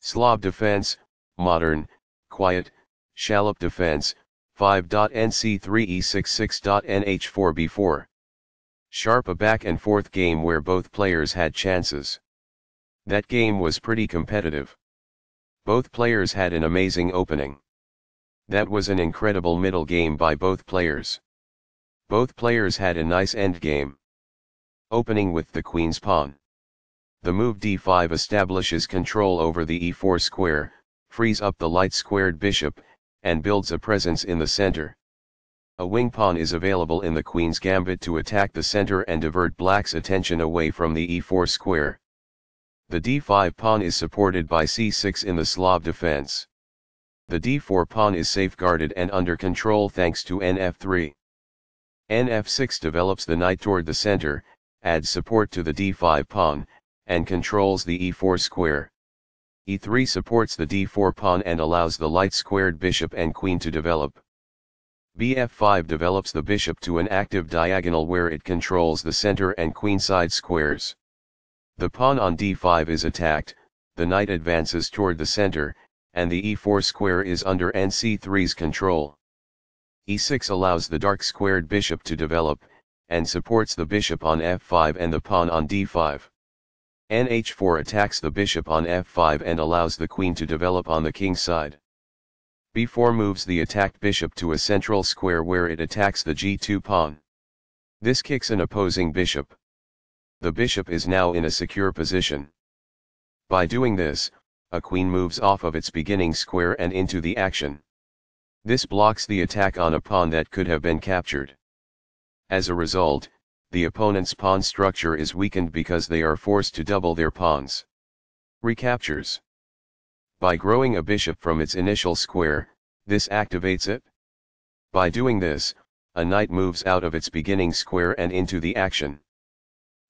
Slav defense, modern, quiet, Schallopp defense, 5.nc3e66.nh4b4. Sharp, a back and forth game where both players had chances. That game was pretty competitive. Both players had an amazing opening. That was an incredible middle game by both players. Both players had a nice end game. Opening with the queen's pawn. The move d5 establishes control over the e4 square, frees up the light-squared bishop, and builds a presence in the center. A wing pawn is available in the queen's gambit to attack the center and divert black's attention away from the e4 square. The d5 pawn is supported by c6 in the Slav defense. The d4 pawn is safeguarded and under control thanks to nf3. nf6 develops the knight toward the center, adds support to the d5 pawn, and controls the e4 square. e3 supports the d4 pawn and allows the light-squared bishop and queen to develop. bf5 develops the bishop to an active diagonal where it controls the center and queenside squares. The pawn on d5 is attacked, the knight advances toward the center, and the e4 square is under nc3's control. e6 allows the dark-squared bishop to develop, and supports the bishop on f5 and the pawn on d5. nh4 attacks the bishop on f5 and allows the queen to develop on the king side. b4 moves the attacked bishop to a central square where it attacks the g2 pawn. This kicks an opposing bishop. The bishop is now in a secure position. By doing this, a queen moves off of its beginning square and into the action. This blocks the attack on a pawn that could have been captured. As a result, the opponent's pawn structure is weakened because they are forced to double their pawns. Recaptures. By growing a bishop from its initial square, this activates it. By doing this, a knight moves out of its beginning square and into the action.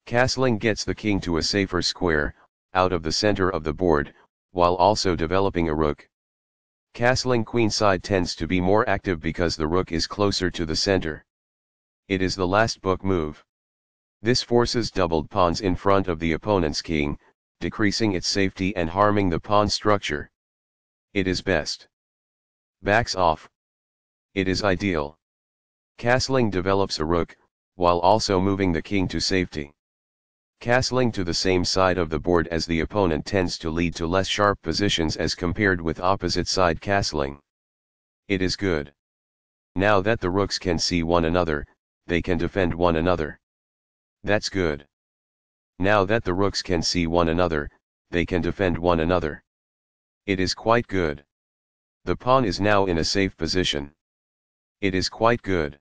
Castling gets the king to a safer square, out of the center of the board, while also developing a rook. Castling queenside tends to be more active because the rook is closer to the center. It is the last book move. This forces doubled pawns in front of the opponent's king, decreasing its safety and harming the pawn structure. It is best. Backs off. It is ideal. Castling develops a rook, while also moving the king to safety. Castling to the same side of the board as the opponent tends to lead to less sharp positions as compared with opposite side castling. It is good. Now that the rooks can see one another, they can defend one another. That's good. Now that the rooks can see one another, they can defend one another. It is quite good. The pawn is now in a safe position. It is quite good.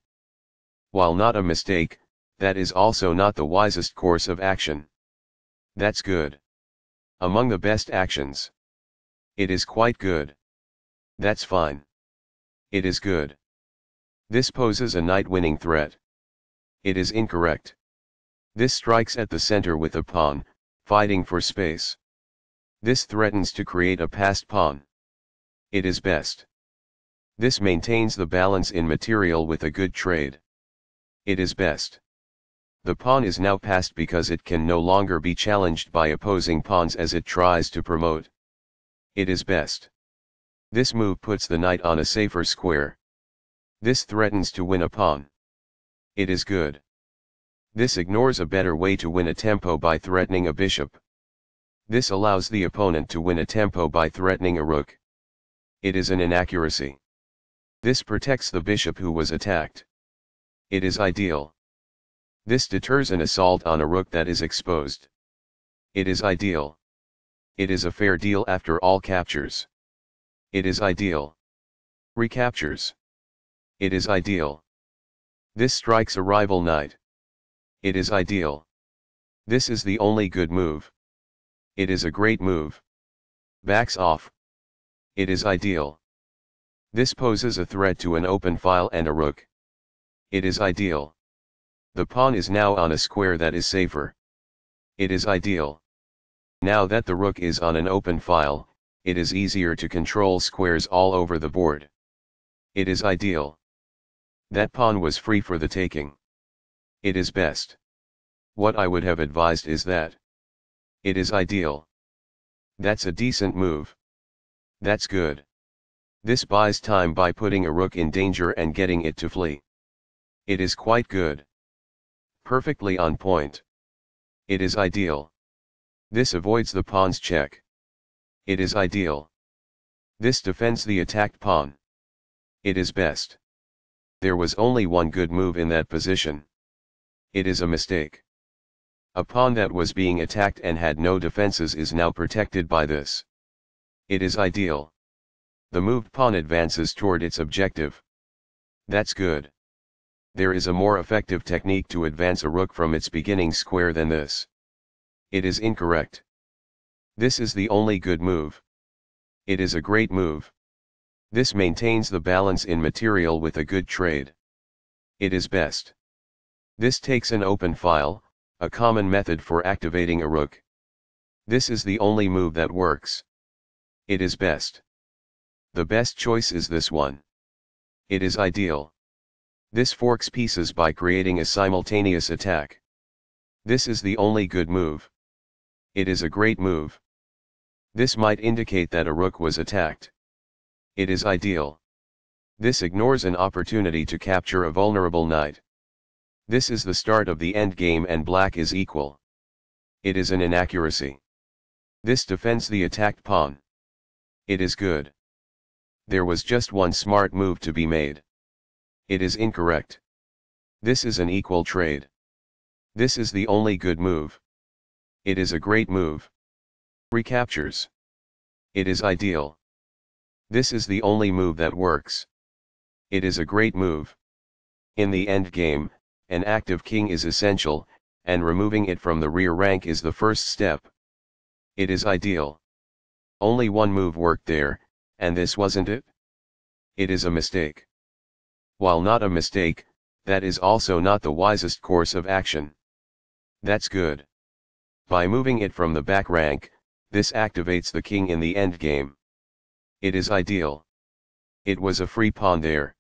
While not a mistake, that is also not the wisest course of action. That's good. Among the best actions. It is quite good. That's fine. It is good. This poses a knight-winning threat. It is incorrect. This strikes at the center with a pawn, fighting for space. This threatens to create a passed pawn. It is best. This maintains the balance in material with a good trade. It is best. The pawn is now passed because it can no longer be challenged by opposing pawns as it tries to promote. It is best. This move puts the knight on a safer square. This threatens to win a pawn. It is good. This ignores a better way to win a tempo by threatening a bishop. This allows the opponent to win a tempo by threatening a rook. It is an inaccuracy. This protects the bishop who was attacked. It is ideal. This deters an assault on a rook that is exposed. It is ideal. It is a fair deal after all captures. It is ideal. Recaptures. It is ideal. This strikes a rival knight. It is ideal. This is the only good move. It is a great move. Backs off. It is ideal. This poses a threat to an open file and a rook. It is ideal. The pawn is now on a square that is safer. It is ideal. Now that the rook is on an open file, it is easier to control squares all over the board. It is ideal. That pawn was free for the taking. It is best. What I would have advised is that. It is ideal. That's a decent move. That's good. This buys time by putting a rook in danger and getting it to flee. It is quite good. Perfectly on point. It is ideal. This avoids the pawn's check. It is ideal. This defends the attacked pawn. It is best. There was only one good move in that position. It is a mistake. A pawn that was being attacked and had no defenses is now protected by this. It is ideal. The moved pawn advances toward its objective. That's good. There is a more effective technique to advance a rook from its beginning square than this. It is incorrect. This is the only good move. It is a great move. This maintains the balance in material with a good trade. It is best. This takes an open file, a common method for activating a rook. This is the only move that works. It is best. The best choice is this one. It is ideal. This forks pieces by creating a simultaneous attack. This is the only good move. It is a great move. This might indicate that a rook was attacked. It is ideal. This ignores an opportunity to capture a vulnerable knight. This is the start of the endgame and black is equal. It is an inaccuracy. This defends the attacked pawn. It is good. There was just one smart move to be made. It is incorrect. This is an equal trade. This is the only good move. It is a great move. Recaptures. It is ideal. This is the only move that works. It is a great move. In the endgame, an active king is essential, and removing it from the rear rank is the first step. It is ideal. Only one move worked there, and this wasn't it? It is a mistake. While not a mistake, that is also not the wisest course of action. That's good. By moving it from the back rank, this activates the king in the endgame. It is ideal. It was a free pawn there.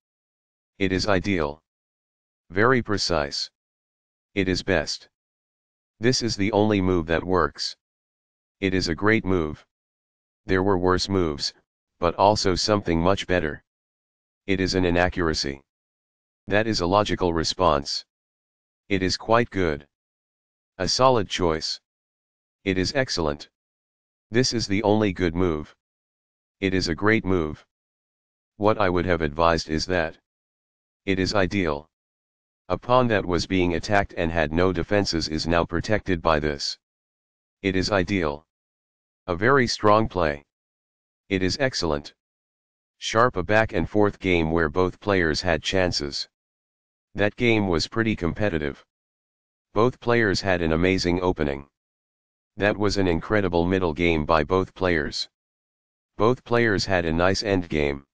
It is ideal. Very precise. It is best. This is the only move that works. It is a great move. There were worse moves, but also something much better. It is an inaccuracy. That is a logical response. It is quite good. A solid choice. It is excellent. This is the only good move. It is a great move. What I would have advised is that. It is ideal. A pawn that was being attacked and had no defenses is now protected by this. It is ideal. A very strong play. It is excellent. Sharp a back and forth game where both players had chances. That game was pretty competitive. Both players had an amazing opening. That was an incredible middle game by both players. Both players had a nice end game.